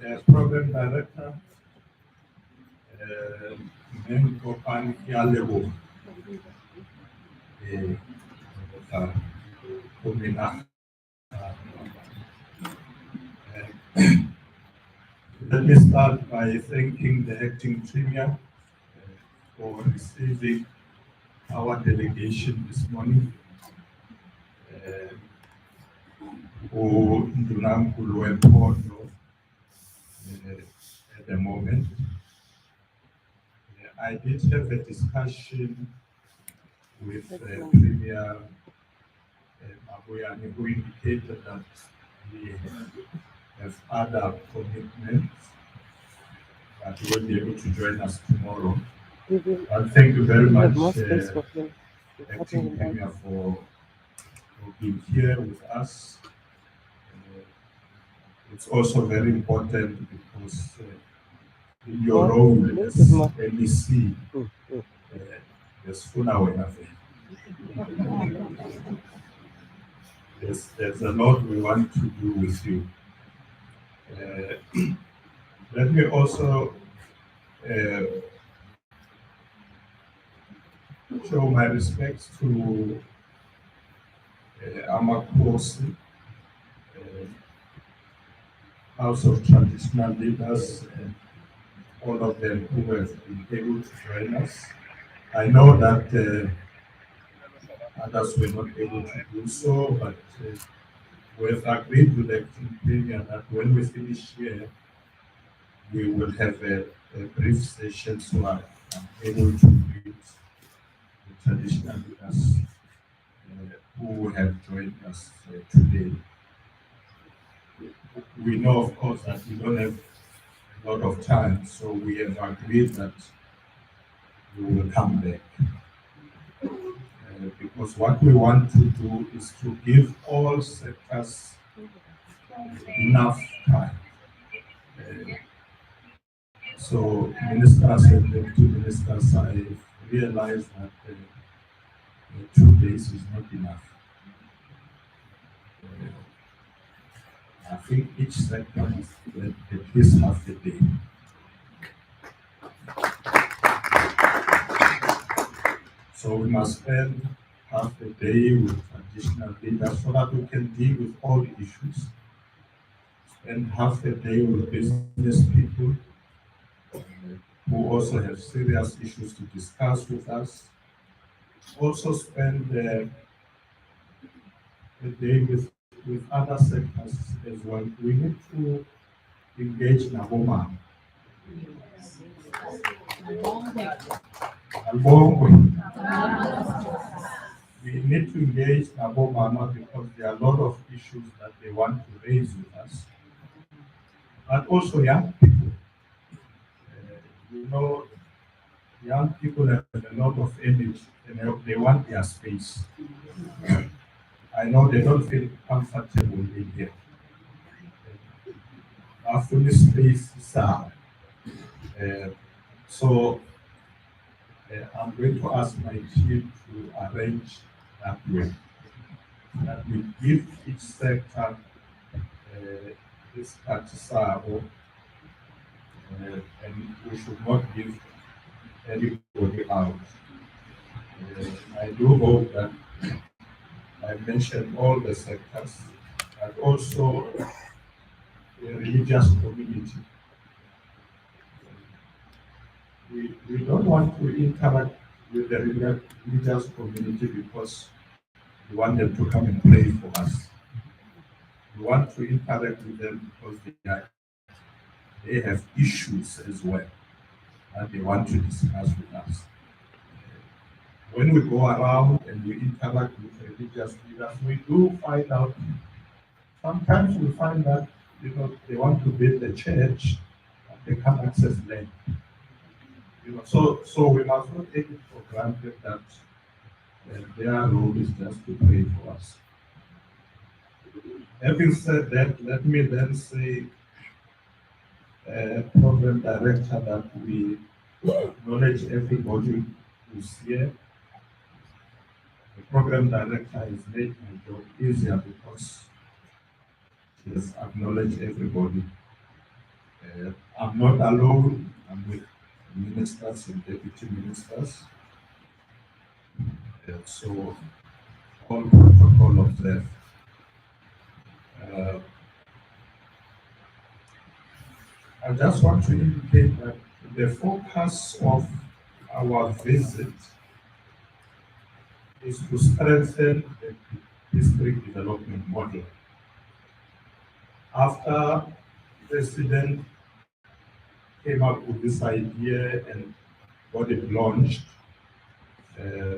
as program director, then Kopan Yalebo, Kumina. Let me start by thanking the acting premier for receiving our delegation this morning. Who Ndunamkulu Empondo at the moment. I did have a discussion with Premier Maboyani, who indicated that we have other commitments, but he will be able to join us tomorrow. And thank you very much, Acting Premier, for being here with us. It's also very important because in your role as MEC, there's there's a lot we want to do with you. Let me also show my respects to Amakosi, House of Traditional Leaders, and all of them who have been able to join us. I know that others were not able to do so, but we have agreed with the acting premier that when we finish here, we will have a brief session so I'm able to meet the traditional leaders who have joined us today. We know, of course, that we don't have a lot of time, so we have agreed that we will come back. Because what we want to do is to give all sectors enough time. So ministers and deputy ministers, I realize that 2 days is not enough. I think each sector must get at least half a day. So we must spend half a day with traditional leaders so that we can deal with all the issues. Spend half a day with business people who also have serious issues to discuss with us. Also spend a day with other sectors as well. We need to engage Naboma. We need to engage Naboma because there are a lot of issues that they want to raise with us. But also young people. You know, young people have a lot of energy and they want their space. I know they don't feel comfortable in here. Our full space is so I'm going to ask my team to arrange that way. That we give each sector this Katisao, and we should not give anybody out. I do hope that I mentioned all the sectors, and also the religious community. We don't want to interact with the religious community because we want them to come and pray for us. We want to interact with them because they have issues as well that they want to discuss with us. When we go around and we interact with religious leaders, we do find out, sometimes we find that they want to build a church and they can't access land. So we must not take it for granted that their role is just to pray for us. Having said that, let me then say, program director, that we acknowledge everybody who's here. The program director has made my job easier because she has acknowledged everybody. I'm not alone. I'm with ministers and deputy ministers. So all protocol observed. Uh, I just want to indicate that the focus of our visit is to strengthen the district development model. After President came up with this idea and got it launched, uh,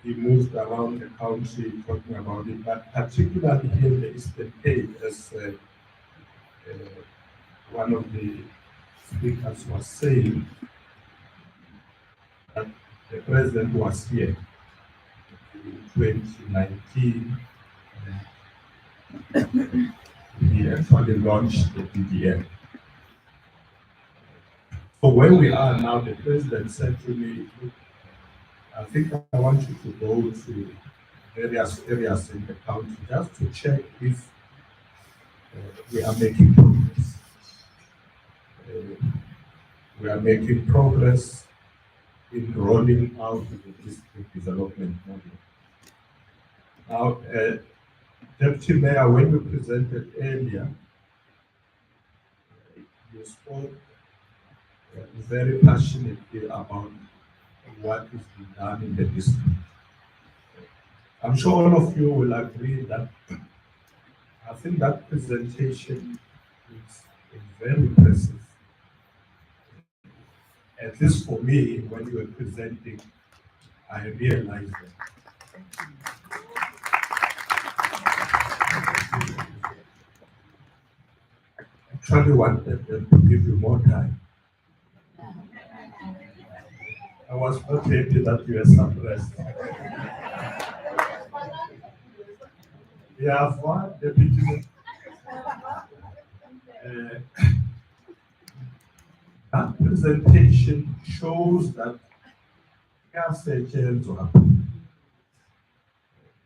he moved around the country talking about it, but particularly here in the Eastern Cape, as one of the speakers was saying, that the president was here in 2019. He actually launched the PDM. So where we are now, the president said to me, "Look, I think I want you to go to various areas in the county just to check if we are making progress. Uh, we are making progress in rolling out the district development model." Now, Deputy Mayor, when you presented earlier, you spoke very passionately about what is being done in the district. I'm sure all of you will agree that I think that presentation is very impressive. At least for me, when you were presenting, I realized that. I actually wanted them to give you more time. I was not happy that you were suppressed. Yeah, for the beginning, that presentation shows that change will happen.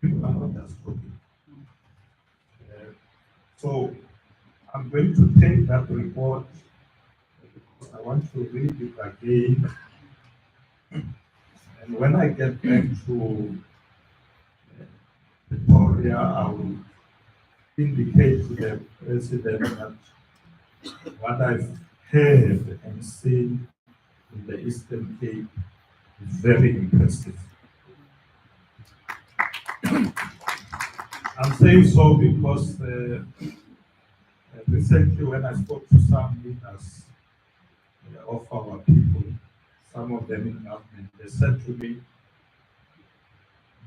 People are not just talking. So I'm going to take that report because I want to read it again. And when I get back to Victoria, I will indicate to the president that what I've heard and seen in the Eastern Cape is very impressive. I'm saying so because recently when I spoke to some leaders of our people, some of them in government, they said to me,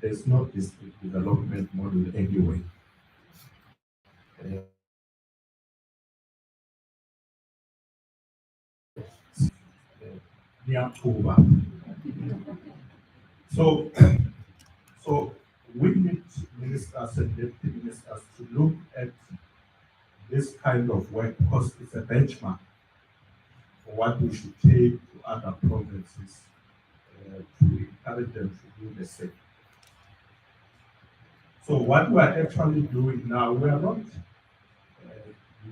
there's no district development model anyway. Near Cuba. So, so we need ministers and deputy ministers to look at this kind of work because it's a benchmark for what we should take to other provinces to encourage them to do the same. So what we are actually doing now, we are not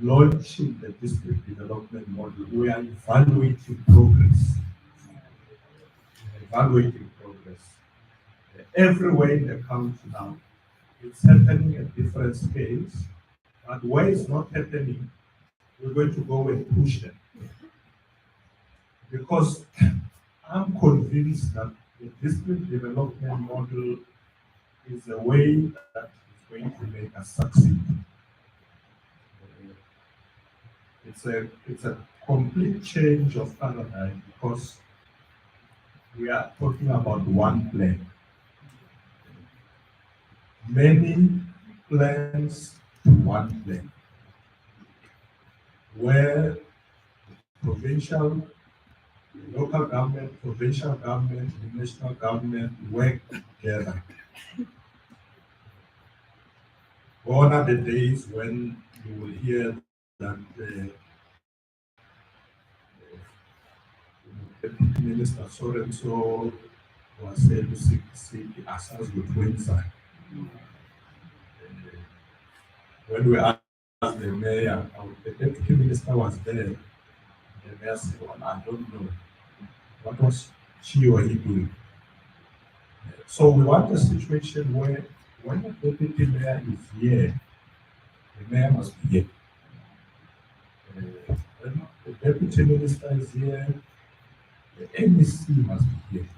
launching the district development model. We are evaluating progress. Evaluating progress. Everywhere in the country now, it's happening at different scales, but where it's not happening, we're going to go and push them. Because I'm convinced that the district development model is a way that is going to make us succeed. It's a complete change of paradigm because we are talking about one plan. Many plans to one plan, where provincial, local government, provincial government, and national government work together. Gone are the days when you will hear that the minister so and so was said to seek assets with Windsor. When we ask the mayor, the deputy minister was there. The mayor said, well, I don't know. What was she or he doing? So we want a situation where when the deputy mayor is here, the mayor must be here. When the deputy minister is here, the MEC must be here.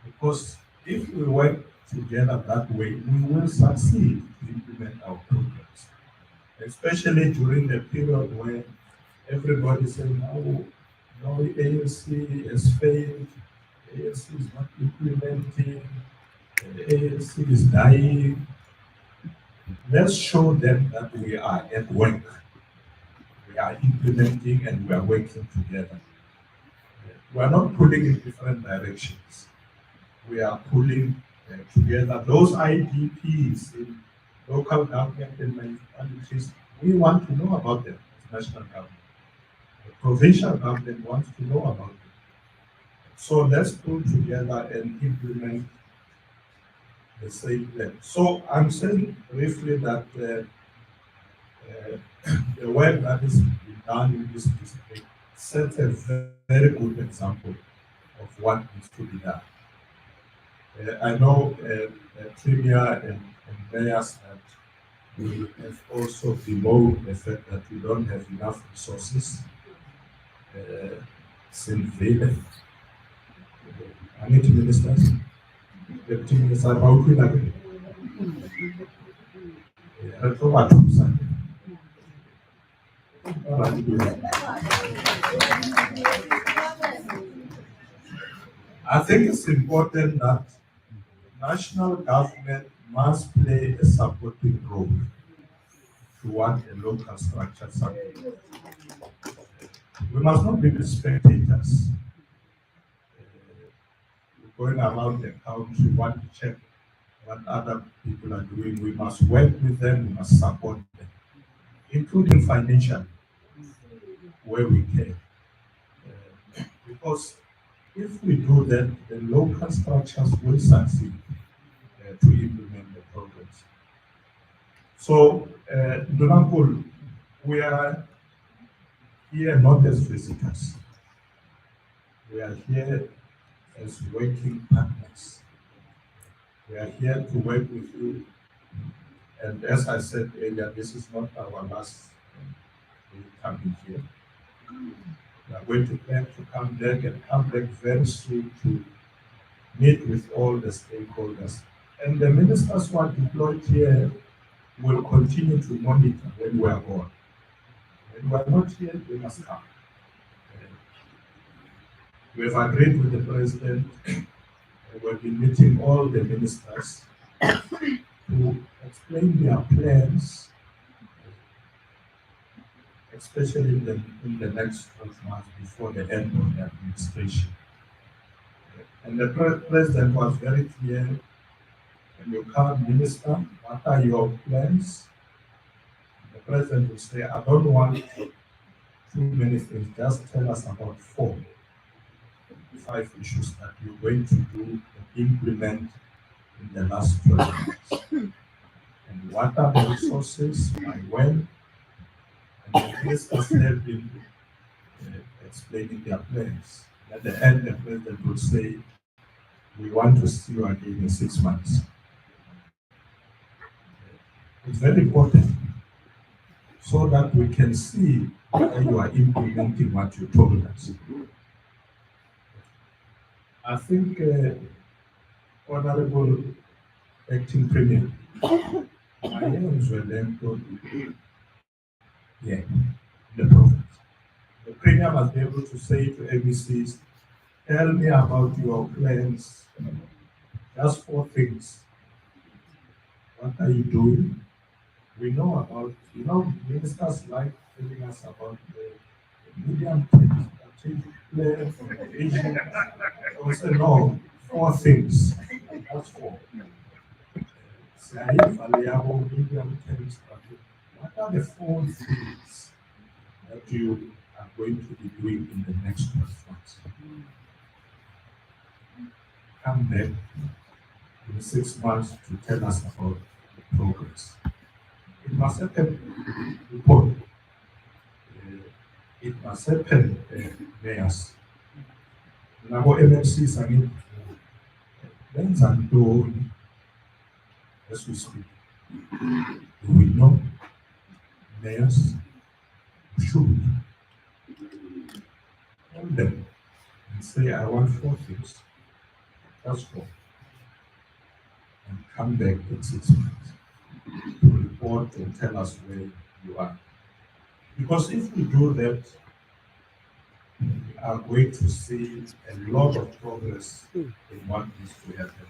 Because if we work together that way, we will succeed to implement our programs. Especially during the period where everybody is saying, oh, no, ANC has failed, ANC is not implementing, the ANC is dying. Let's show them that we are at work. We are implementing and we are working together. We are not pulling in different directions. We are pulling together those IDPs in local government and municipalities. We want to know about them as national government. The provincial government wants to know about them. So let's pull together and implement the same plan. So I'm saying briefly that the work that is being done in this district sets a very good example of what needs to be done. I know Premier and mayors that we have also bemoaned the fact that we don't have enough resources. Since I need ministers, deputy minister, about I think it's important that national government must play a supporting role to what a local structure something. We must not be the spectators going around the country, want to check what other people are doing. We must work with them, we must support them, including financially, where we can. Because if we do that, the local structures will succeed to implement the programs. So, Donakul, we are here not as visitors. We are here as working partners. We are here to work with you. And as I said earlier, this is not our last coming here. We are going to plan to come back and come back very soon to meet with all the stakeholders. And the ministers who are deployed here will continue to monitor when we are gone. When we are not here, they must come. We have agreed with the president. We've been meeting all the ministers to explain their plans, especially in the next 12 months before the end of the administration. And the president was very clear. When you come, minister, what are your plans? The president will say, I don't want too many things, just tell us about 4, 5 issues that you're going to do and implement in the last 12 months. And what are the resources, by when? And the ministers have been explaining their plans. At the end, the president will say, we want to see you again in 6 months. It's very important so that we can see how you are implementing what you told us. I think, Honorable Acting Premier, my hands were then put here in the province. The Premier must be able to say to ABCs, tell me about your plans, just 4 things. What are you doing? We know about, ministers like telling us about the medium-term strategic plan for the vision. I will say, no, 4 things. That's 4. Say, medium-term strategy. What are the 4 things that you are going to be doing in the next 12 months? Come back in 6 months to tell us about the progress. It must happen, report. It must happen, mayors. Nabo MFC sangithi benza ntoni as we speak. We know mayors should tell them and say, I want 4 things, just 4, and come back in 6 months to report and tell us where you are. Because if we do that, we are going to see a lot of progress in what needs to happen.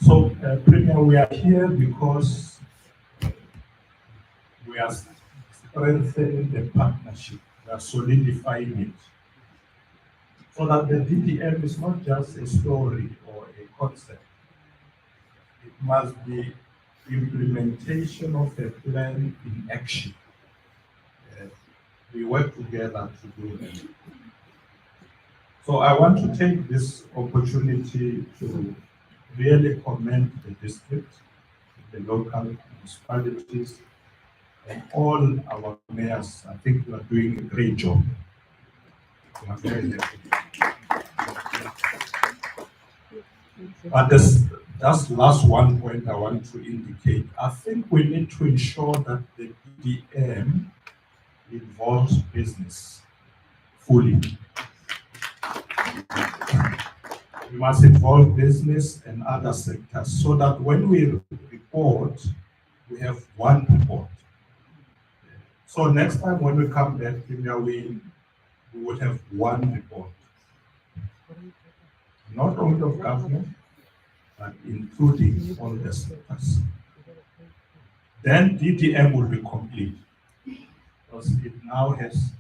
So, Premier, we are here because we are strengthening the partnership, we are solidifying it, so that the DDM is not just a story or a concept. It must be implementation of a plan in action. We work together to do that. So I want to take this opportunity to really commend the district, the local municipalities, and all our mayors. I think you are doing a great job. We are very happy. But that's last one point I want to indicate. I think we need to ensure that the DDM involves business fully. We must involve business and other sectors so that when we report, we have one report. So next time when we come back, we will have one report. Not only of government, but including all the sectors. Then DDM will be complete because it now has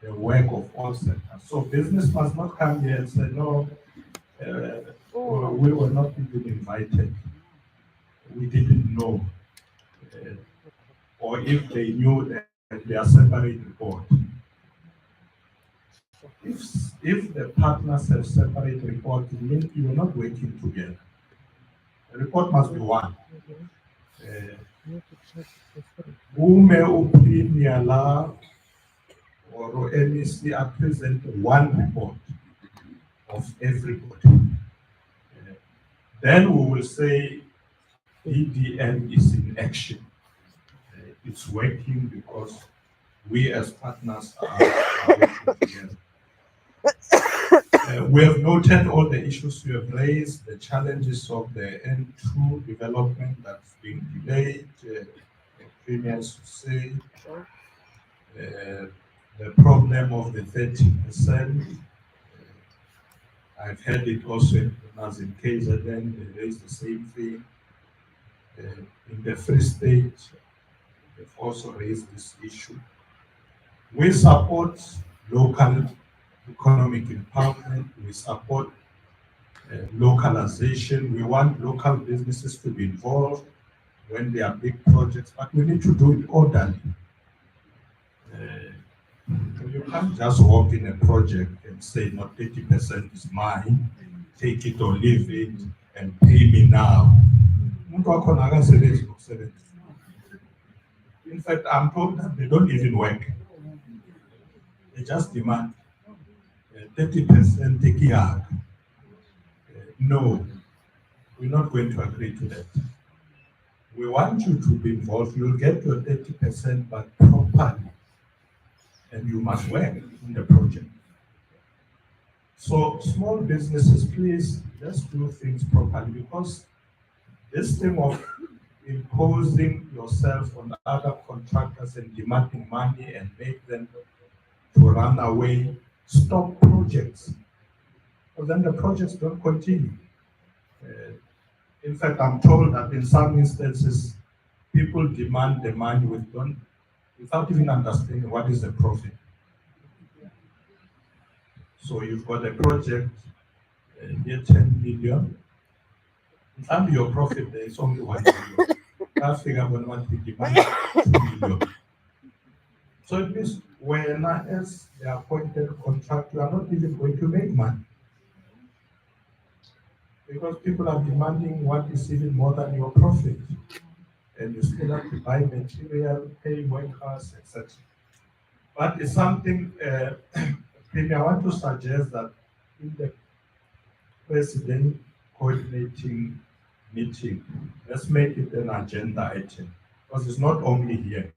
the work of all sectors. So business must not come here and say, no, we were not even invited. We didn't know. Or if they knew that they are separate report. If the partners have separate report, it means you are not working together. The report must be one. Ume Premier La or MEC are present one report of everybody. Then we will say DDM is in action. It's working because we as partners are working together. We have noted all the issues you have raised, the challenges of the N2 development that's being delayed, premiums to say, the problem of the 30%. I've heard it also as in KZN, they raised the same thing. In the Free State, they've also raised this issue. We support local economic empowerment. We support localization. We want local businesses to be involved when there are big projects, but we need to do it orderly. You can't just walk in a project and say, no, 30% is mine, take it or leave it, and pay me now. In fact, I'm told that they don't even work. They just demand 30% take it. No, we're not going to agree to that. We want you to be involved. You'll get your 30%, but properly. And you must work in the project. So small businesses, please, let's do things properly, because this thing of imposing yourself on other contractors and demanding money and make them to run away, stop projects. But then the projects don't continue. In fact, I'm told that in some instances, people demand the money without even understanding what is the profit. So you've got a project, here 10 million. In fact, your profit there is only 1 million. That figure will not be demanded 2 million. So it means when as the appointed contract, you are not even going to make money. Because people are demanding what is even more than your profit. and you still have to buy material, pay workers, etc. But it's something, maybe I want to suggest that in the president coordinating meeting, let's make it an agenda item, because it's not only here.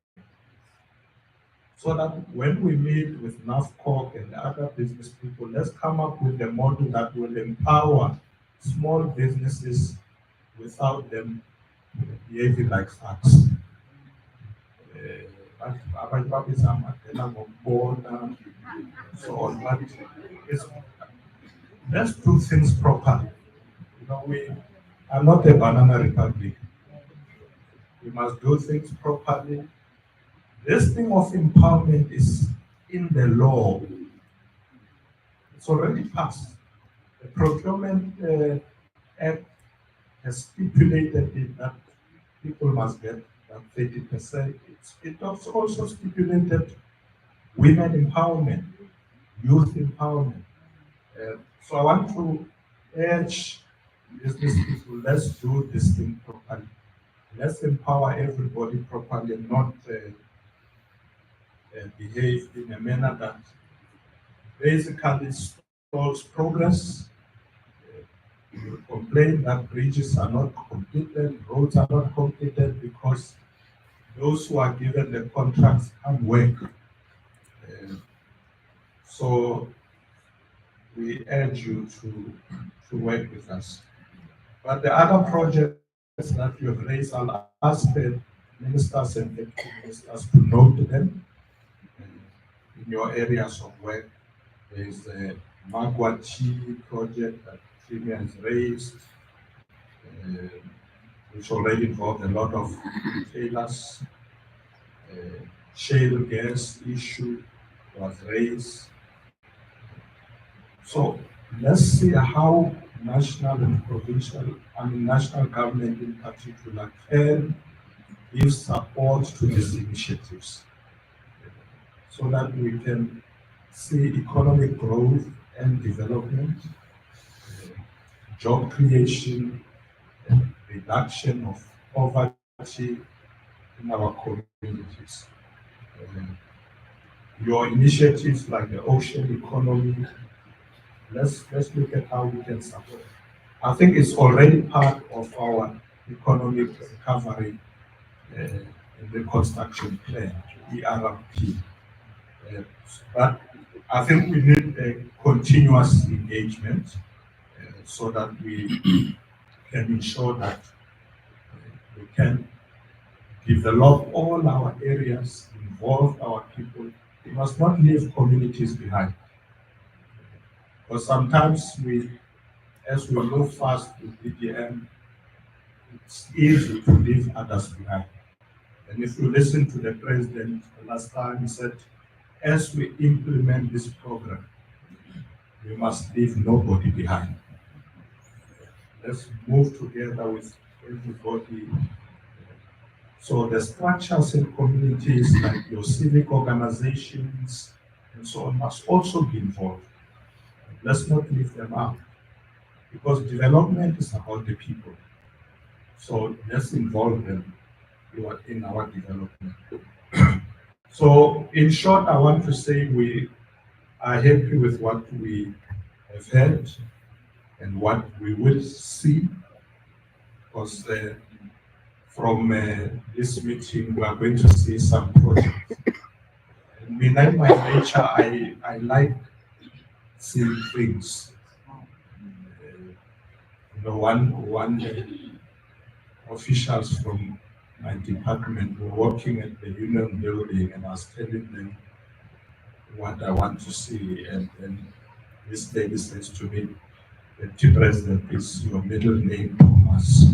So that when we meet with NAFCOC and other business people, let's come up with a model that will empower small businesses without them behaving like thugs. Abantu babiza amagela ngokubona, so on. But let's do things properly. You know, we are not a banana republic. We must do things properly. This thing of empowerment is in the law. It's already passed. The Procurement Act has stipulated it that people must get that 30%. It also stipulated women empowerment, youth empowerment. So I want to urge business people, let's do this thing properly. Let's empower everybody properly and not behave in a manner that basically stalls progress. You complain that bridges are not completed, roads are not completed because those who are given the contracts can't work. So we urge you to work with us. But the other projects that you have raised, I'll ask the ministers and deputy ministers to note them in your areas of work. There is the Magwachi project that Premier has raised, which already involved a lot of retailers. Shale gas issue was raised. So let's see how national and provincial, national government in particular can give support to these initiatives so that we can see economic growth and development, job creation, and reduction of poverty in our communities. Your initiatives like the ocean economy, let's look at how we can support. I think it's already part of our economic recovery in the construction plan, ERP. But I think we need a continuous engagement so that we can ensure that we can develop all our areas, involve our people. We must not leave communities behind. Because sometimes as we move fast with DDM, it's easy to leave others behind. And if you listen to the president the last time, he said, as we implement this program, we must leave nobody behind. Let's move together with everybody. So the structures and communities like your civic organizations and so on must also be involved. Let's not leave them out because development is about the people. So let's involve them in our development. So in short, I want to say we are happy with what we have heard and what we will see, because from this meeting we are going to see some projects. And me, in my nature, I like seeing things. One officials from my department were working at the Union Building, and I was telling them what I want to see, and this lady says to me, "The President, is your middle name Thomas?"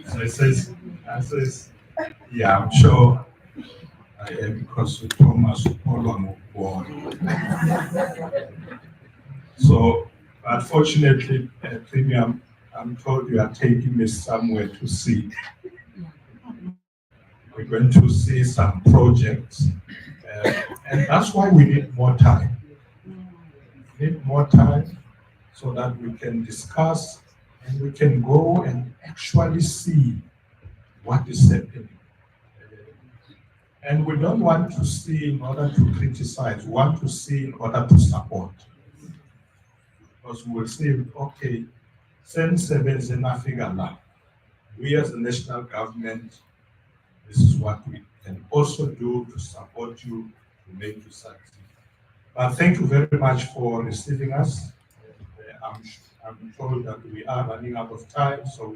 So I says, "Yeah, I'm sure I am, because Thomas Paul born." So unfortunately, Premier, I'm told you are taking me somewhere to see. We're going to see some projects, and that's why we need more time. We need more time so that we can discuss and we can go and actually see what is happening. And we don't want to see in order to criticize, we want to see in order to support. Because we'll say, okay, since Africa, we as the national government, this is what we can also do to support you, to make you succeed. But thank you very much for receiving us. I'm told that we are running out of time, so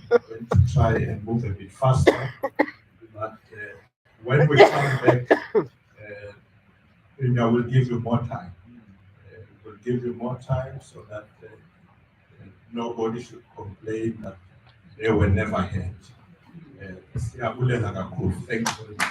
we're going to try and move a bit faster. But when we come back, we'll give you more time. We'll give you more time so that nobody should complain that they were never heard. Thank you very much.